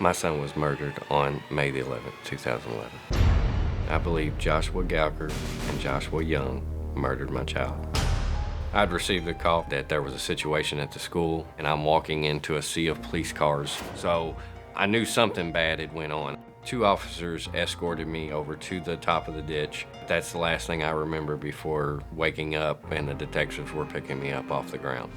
My son was murdered on May the 11th, 2011. I believe Joshua Gouker and Joshua Young murdered my child. I'd received a call that there was a situation at the school, and I'm walking into a sea of police cars, so I knew something bad had went on. 2 officers escorted me over to the top of the ditch. That's the last thing I remember before waking up and the detectives were picking me up off the ground.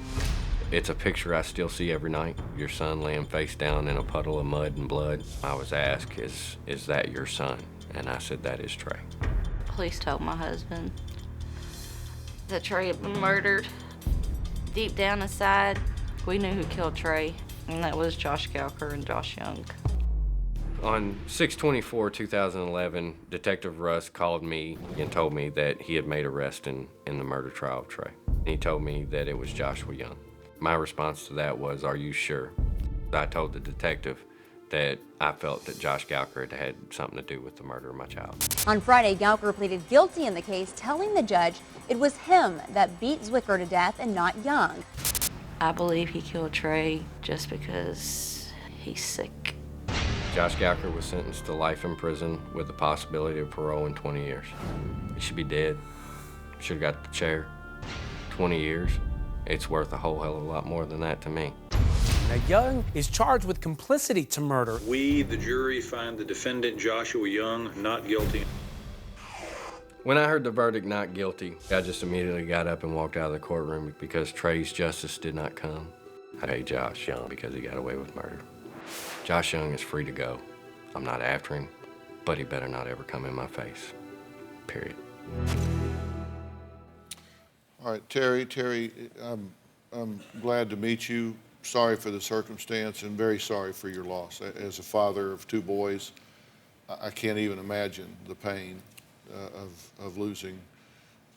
It's a picture I still see every night. Your son laying face down in a puddle of mud and blood. I was asked, is that your son? And I said, that is Trey. Police told my husband that Trey had been murdered. Deep down inside, we knew who killed Trey, and that was Josh Gouker and Josh Young. On 6/24/2011, Detective Russ called me and told me that he had made arrest in the murder trial of Trey. He told me that it was Joshua Young. My response to that was, are you sure? I told the detective that I felt that Josh Gouker had something to do with the murder of my child. On Friday, Gouker pleaded guilty in the case, telling the judge it was him that beat Zwicker to death and not Young. I believe he killed Trey just because he's sick. Josh Gouker was sentenced to life in prison with the possibility of parole in 20 years. He should be dead. Should have got the chair. 20 years. It's worth a whole hell of a lot more than that to me. Now, Young is charged with complicity to murder. We, the jury, find the defendant, Joshua Young, not guilty. When I heard the verdict not guilty, I just immediately got up and walked out of the courtroom because Trey's justice did not come. I hate Josh Young because he got away with murder. Josh Young is free to go. I'm not after him, but he better not ever come in my face. Period. All right, Terry, I'm glad to meet you. Sorry for the circumstance and very sorry for your loss. As a father of 2 boys, I can't even imagine the pain of losing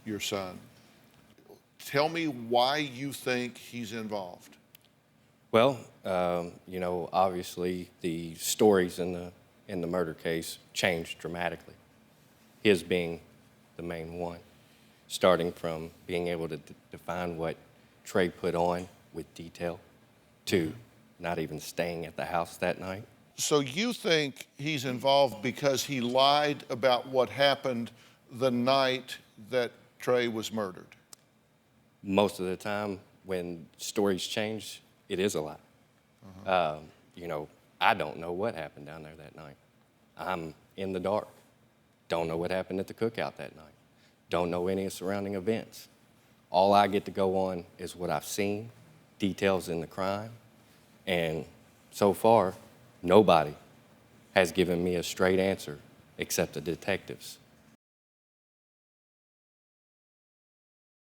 your son. Tell me why you think he's involved. Well, you know, obviously the stories in the murder case changed dramatically. His being the main one, starting from being able to define what Trey put on with detail to not even staying at the house that night. So you think he's involved because he lied about what happened the night that Trey was murdered? Most of the time when stories change, it is a lie. You know, I don't know what happened down there that night. I'm in the dark. Don't know what happened at the cookout that night. Don't know any surrounding events. All I get to go on is what I've seen, details in the crime, and so far, nobody has given me a straight answer except the detectives.